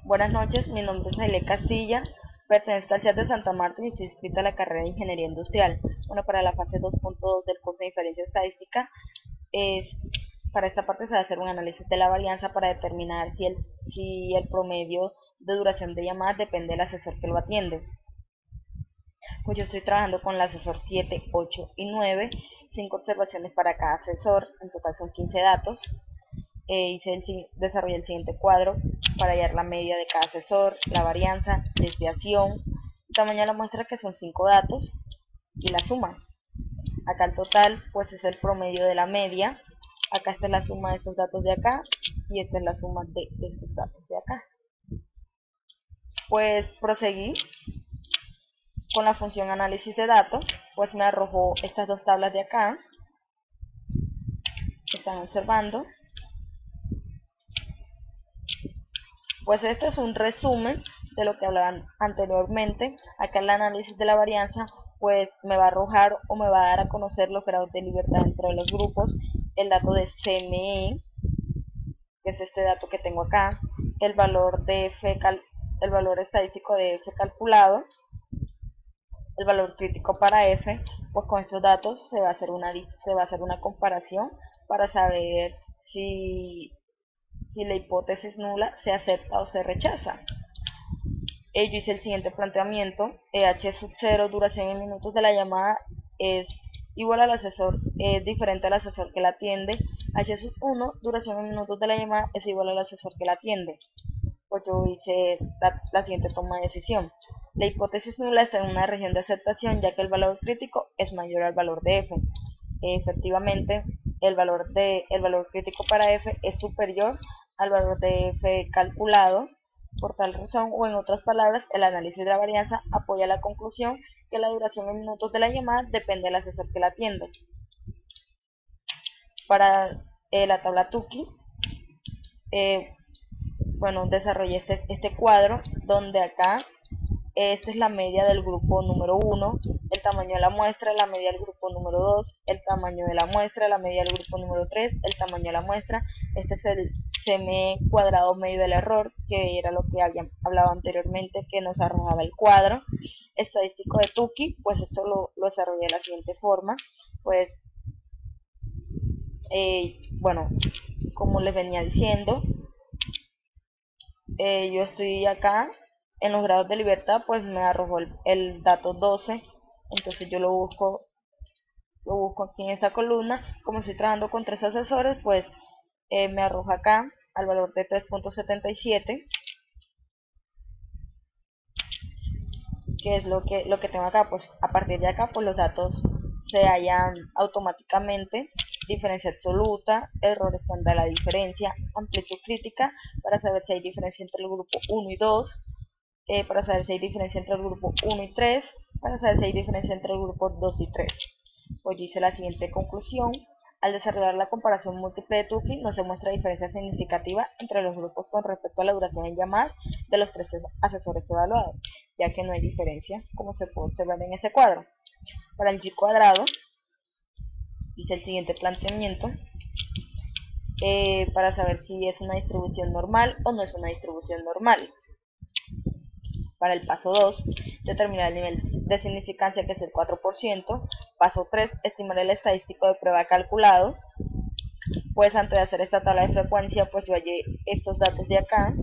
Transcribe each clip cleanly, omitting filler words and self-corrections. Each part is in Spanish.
Buenas noches, mi nombre es Aile Castilla, pertenezco al CIAT de Santa Marta y estoy inscrita a la carrera de Ingeniería Industrial. Bueno, para la fase 2.2 del curso de Inferencia Estadística, es, para esta parte se va a hacer un análisis de la varianza para determinar si el promedio de duración de llamadas depende del asesor que lo atiende. Pues yo estoy trabajando con el asesor 7, 8 y 9, 5 observaciones para cada asesor, en total son 15 datos. Desarrollé el siguiente cuadro para hallar la media de cada asesor, la varianza, desviación, tamaño de la muestra, que son 5 datos, y la suma. Acá el total pues es el promedio de la media. Acá está la suma de estos datos de acá y esta es la suma de estos datos de acá. Pues proseguí con la función análisis de datos, pues me arrojó estas dos tablas de acá, que están observando. Pues esto es un resumen de lo que hablaban anteriormente. Acá el análisis de la varianza pues me va a arrojar o me va a dar a conocer los grados de libertad dentro de los grupos, el dato de CME, que es este dato que tengo acá, el valor estadístico de F calculado, el valor crítico para F. Pues con estos datos se va a hacer una comparación para saber si la hipótesis nula se acepta o se rechaza. Yo hice el siguiente planteamiento: H sub 0, duración en minutos de la llamada, es igual al asesor, es diferente al asesor que la atiende. H sub 1, duración en minutos de la llamada, es igual al asesor que la atiende. Pues yo hice la siguiente toma de decisión: la hipótesis nula está en una región de aceptación, ya que el valor crítico es mayor al valor de F. Efectivamente, el valor crítico para F es superior al valor de F calculado. Por tal razón, o en otras palabras, el análisis de la varianza apoya la conclusión que la duración en minutos de la llamada depende del asesor que la atiende. Para la tabla Tukey, desarrollé este cuadro donde acá esta es la media del grupo número 1, el tamaño de la muestra, la media del grupo número 2, el tamaño de la muestra, la media del grupo número 3, el tamaño de la muestra. Este es el CME cuadrado medio del error, que era lo que había hablado anteriormente, que nos arrojaba el cuadro estadístico de Tukey. Pues esto lo desarrollé de la siguiente forma. Pues como les venía diciendo, yo estoy acá en los grados de libertad, pues me arrojó el dato 12, entonces yo lo busco aquí en esta columna. Como estoy trabajando con 3 asesores, pues me arroja acá al valor de 3.77, que es lo que tengo acá. Pues a partir de acá pues los datos se hallan automáticamente: diferencia absoluta, error estándar de la diferencia, amplitud crítica para saber si hay diferencia entre el grupo 1 y 2, para saber si hay diferencia entre el grupo 1 y 3, para saber si hay diferencia entre el grupo 2 y 3. Pues yo hice la siguiente conclusión: al desarrollar la comparación múltiple de Tukey, no se muestra diferencia significativa entre los grupos con respecto a la duración en llamadas de los 3 asesores evaluados, ya que no hay diferencia, como se puede observar en ese cuadro. Para el G cuadrado, hice el siguiente planteamiento para saber si es una distribución normal o no es una distribución normal. Para el paso 2, determinar el nivel de significancia, que es el 4%. Paso 3, estimar el estadístico de prueba calculado. Pues antes de hacer esta tabla de frecuencia, pues yo hallé estos datos de acá.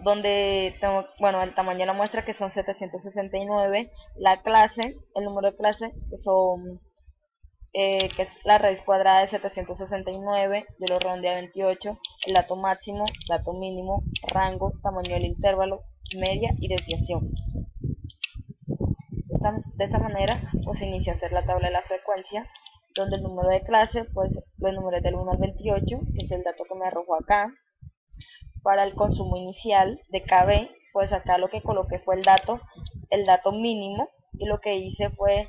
Donde tengo, el tamaño de la muestra, que son 769, la clase, el número de clase, que es la raíz cuadrada de 769, yo lo redondeé a 28, el dato máximo, dato mínimo, rango, tamaño del intervalo, media y desviación. De esta manera pues inicia a hacer la tabla de la frecuencia, donde el número de clase pues lo enumeré del 1 al 28, que es el dato que me arrojó acá. Para el consumo inicial de KB, pues acá lo que coloqué fue el dato mínimo, y lo que hice fue,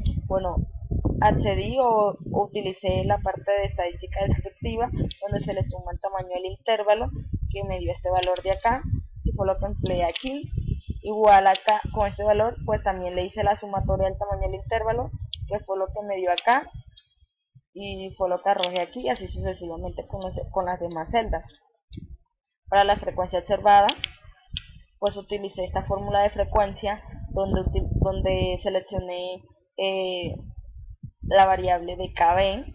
accedí o utilicé la parte de estadística descriptiva, donde se le suma el tamaño del intervalo, que me dio este valor de acá, y fue lo que empleé aquí. Igual acá, con este valor, pues también le hice la sumatoria del tamaño del intervalo, que fue lo que me dio acá, y fue lo que arrojé aquí, y así sucesivamente con las demás celdas. Para la frecuencia observada, pues utilicé esta fórmula de frecuencia donde seleccioné la variable de KB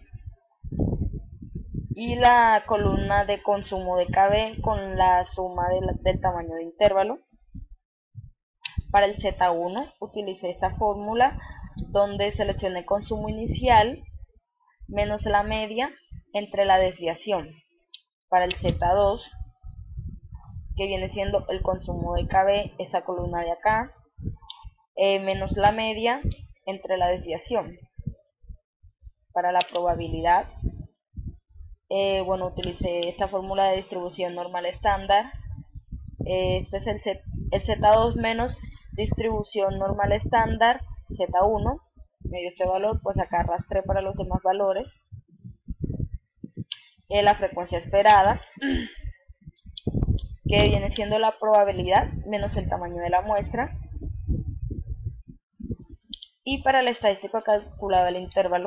y la columna de consumo de KB con la suma del tamaño de intervalo. Para el Z1 utilicé esta fórmula donde seleccioné consumo inicial menos la media entre la desviación. Para el Z2, que viene siendo el consumo de KB, esta columna de acá, menos la media entre la desviación. Para la probabilidad, utilicé esta fórmula de distribución normal estándar. Este es el Z2 menos distribución normal estándar Z1, me dio este valor, pues acá arrastré para los demás valores. La frecuencia esperada, que viene siendo la probabilidad menos el tamaño de la muestra. Y para el estadístico calculado del intervalo,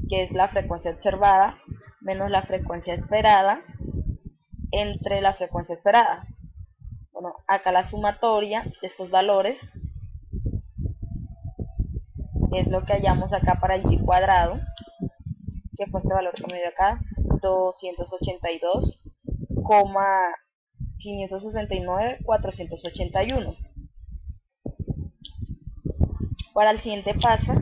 que es la frecuencia observada menos la frecuencia esperada entre la frecuencia esperada. Bueno, acá la sumatoria de estos valores es lo que hallamos acá para el y cuadrado, que fue este valor que me dio acá, 282,569,481. Para el siguiente paso,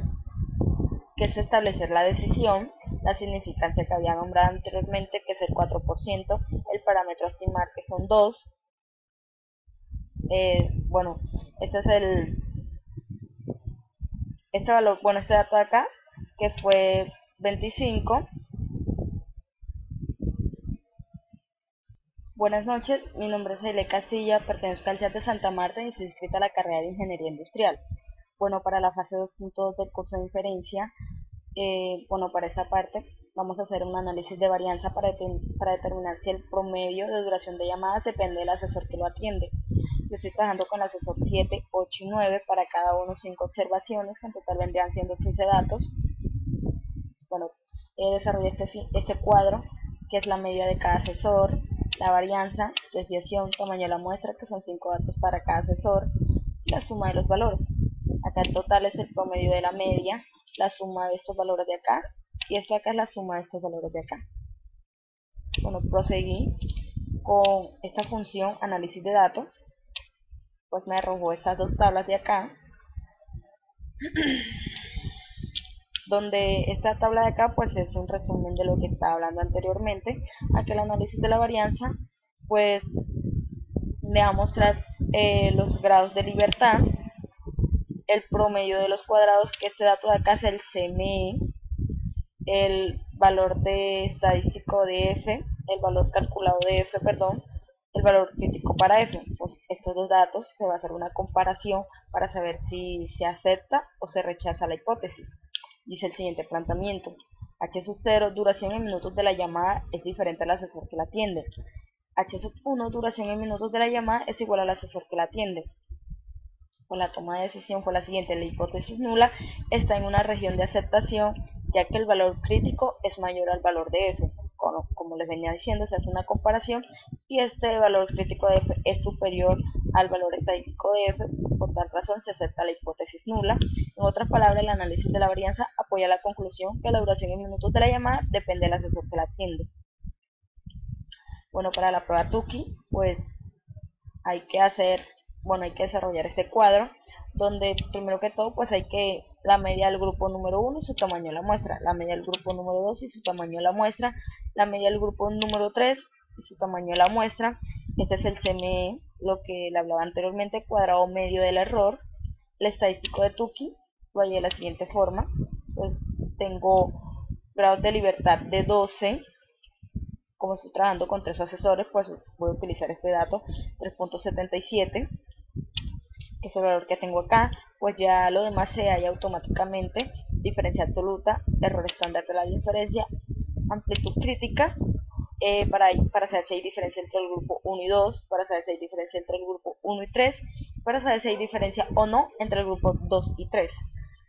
que es establecer la decisión, la significancia que había nombrado anteriormente, que es el 4%, el parámetro a estimar, que son 2. Este es este valor, este dato de acá, que fue 25. Buenas noches, mi nombre es Aile Castilla, pertenezco al CEAT de Santa Marta y estoy inscrita a la carrera de Ingeniería Industrial. Para la fase 2.2 del curso de inferencia, para esta parte vamos a hacer un análisis de varianza para determinar si el promedio de duración de llamadas depende del asesor que lo atiende. Yo estoy trabajando con el asesor 7, 8 y 9, para cada uno 5 observaciones, que en total vendrían siendo 15 datos. Desarrollé este cuadro, que es la media de cada asesor, la varianza, desviación, tamaño de la muestra, que son 5 datos para cada asesor, y la suma de los valores. Acá el total es el promedio de la media, la suma de estos valores de acá, y esto acá es la suma de estos valores de acá. Proseguí con esta función análisis de datos, pues me arrojó estas dos tablas de acá, donde esta tabla de acá pues es un resumen de lo que estaba hablando anteriormente. Aquí el análisis de la varianza pues me va a mostrar los grados de libertad, el promedio de los cuadrados, que este dato de acá es el CME, el valor de estadístico de F, el valor calculado de F, perdón, el valor crítico para F. Pues estos dos datos se va a hacer una comparación para saber si se acepta o se rechaza la hipótesis. Dice el siguiente planteamiento: H0, duración en minutos de la llamada, es diferente al asesor que la atiende. H1, duración en minutos de la llamada, es igual al asesor que la atiende. La toma de decisión fue la siguiente: la hipótesis nula está en una región de aceptación, ya que el valor crítico es mayor al valor de F. Como les venía diciendo, se hace una comparación y este valor crítico de F es superior al valor estadístico de F, por tal razón se acepta la hipótesis nula. En otras palabras, el análisis de la varianza apoya la conclusión que la duración en minutos de la llamada depende del asesor que la atiende. Para la prueba Tukey, pues hay que desarrollar este cuadro, donde primero que todo pues hay que la media del grupo número 1 y su tamaño de la muestra, la media del grupo número 2 y su tamaño de la muestra, la media del grupo número 3 y su tamaño de la muestra. Este es el CME, lo que le hablaba anteriormente, cuadrado medio del error. El estadístico de Tukey lo hallé de la siguiente forma: pues tengo grados de libertad de 12. Como estoy trabajando con 3 asesores, pues voy a utilizar este dato, 3.77, que es el valor que tengo acá. Pues ya lo demás se halla automáticamente: diferencia absoluta, error estándar de la diferencia, amplitud crítica, para saber si hay diferencia entre el grupo 1 y 2, para saber si hay diferencia entre el grupo 1 y 3, para saber si hay diferencia o no entre el grupo 2 y 3.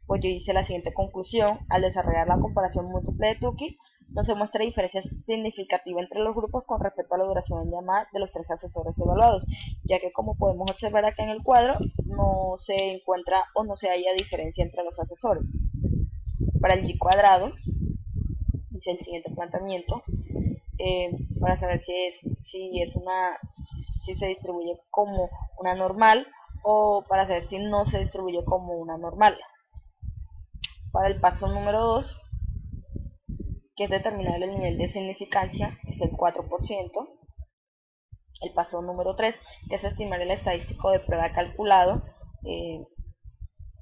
pues yo hice la siguiente conclusión: al desarrollar la comparación múltiple de Tukey, no se muestra diferencia significativa entre los grupos con respecto a la duración en llamada de los 3 asesores evaluados, ya que, como podemos observar acá en el cuadro, no se encuentra o no se halla diferencia entre los asesores. Para el y cuadrado, hice el siguiente planteamiento, para saber si se distribuye como una normal, o para saber si no se distribuye como una normal. Para el paso número 2, que es determinar el nivel de significancia, es el 4%. El paso número 3, que es estimar el estadístico de prueba calculado.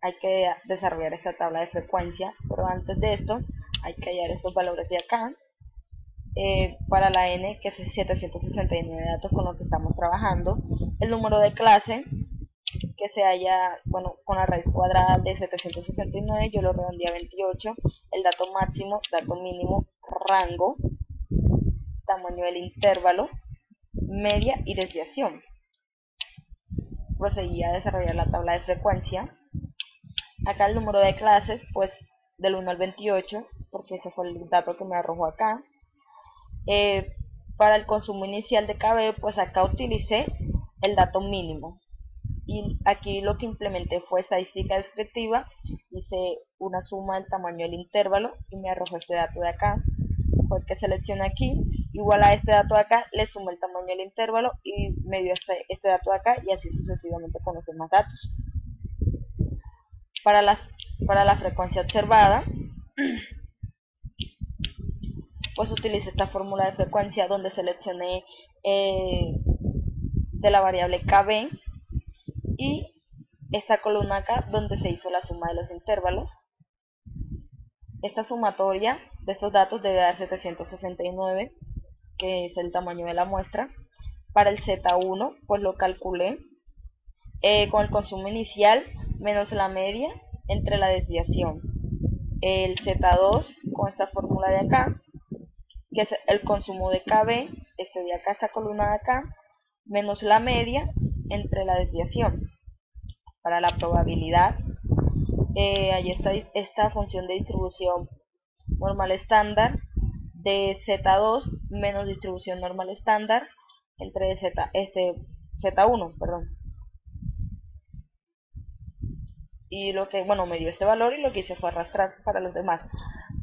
Hay que desarrollar esta tabla de frecuencia, pero antes de esto hay que hallar estos valores de acá. Para la n, que es 769 datos con los que estamos trabajando, el número de clase, que se halla, con la raíz cuadrada de 769, yo lo redondeé a 28, el dato máximo, dato mínimo, rango, tamaño del intervalo, media y desviación. Proseguí a desarrollar la tabla de frecuencia. Acá el número de clases, pues del 1 al 28, porque ese fue el dato que me arrojó acá. Para el consumo inicial de KB, pues acá utilicé el dato mínimo. Y aquí lo que implementé fue estadística descriptiva, hice una suma del tamaño del intervalo y me arrojó este dato de acá. Fue el que seleccioné aquí, igual a este dato de acá, le sumé el tamaño del intervalo y me dio este dato de acá, y así sucesivamente con los demás datos. Para la frecuencia observada, pues utilicé esta fórmula de frecuencia donde seleccioné de la variable KB y esta columna acá donde se hizo la suma de los intervalos. Esta sumatoria de estos datos debe dar 769, que es el tamaño de la muestra. Para el Z1, pues lo calculé con el consumo inicial menos la media entre la desviación. El Z2 con esta fórmula de acá, que es el consumo de KB, este de acá, esta columna de acá, menos la media entre la desviación. Para la probabilidad, ahí está esta función de distribución normal estándar de Z2 menos distribución normal estándar entre Z1, perdón. Y lo que, me dio este valor, y lo que hice fue arrastrar para los demás.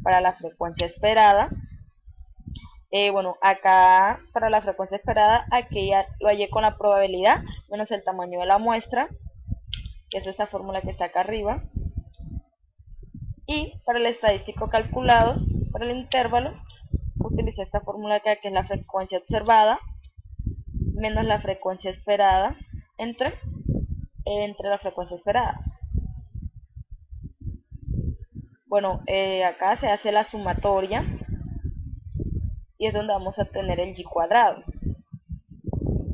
Para la frecuencia esperada, acá para la frecuencia esperada, aquí ya lo hallé con la probabilidad menos el tamaño de la muestra, que es esta fórmula que está acá arriba. Y para el estadístico calculado, para el intervalo, utilicé esta fórmula acá, que es la frecuencia observada menos la frecuencia esperada entre la frecuencia esperada. Acá se hace la sumatoria y es donde vamos a obtener el y cuadrado,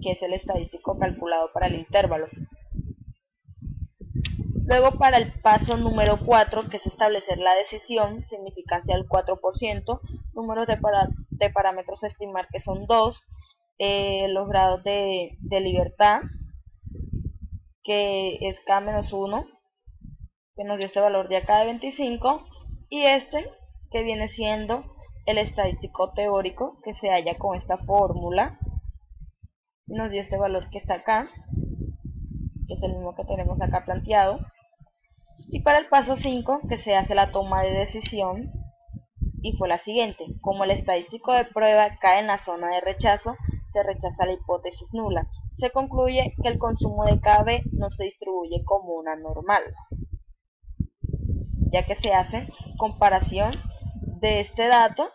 que es el estadístico calculado para el intervalo. Luego, para el paso número 4, que es establecer la decisión, significancia del 4%, números de parámetros a estimar, que son 2, los grados de libertad, que es K-1, que nos dio este valor de acá de 25, y este, que viene siendo el estadístico teórico, que se halla con esta fórmula, nos dio este valor que está acá, que es el mismo que tenemos acá planteado. Y para el paso 5, que se hace la toma de decisión, y fue la siguiente: como el estadístico de prueba cae en la zona de rechazo, se rechaza la hipótesis nula. Se concluye que el consumo de KB no se distribuye como una normal, ya que se hace comparación de este dato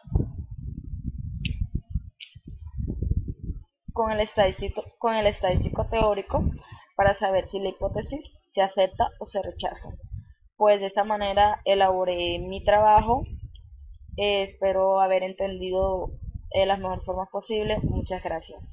con el estadístico teórico para saber si la hipótesis se acepta o se rechaza. Pues de esta manera elaboré mi trabajo. Espero haber entendido las mejores formas posibles. Muchas gracias.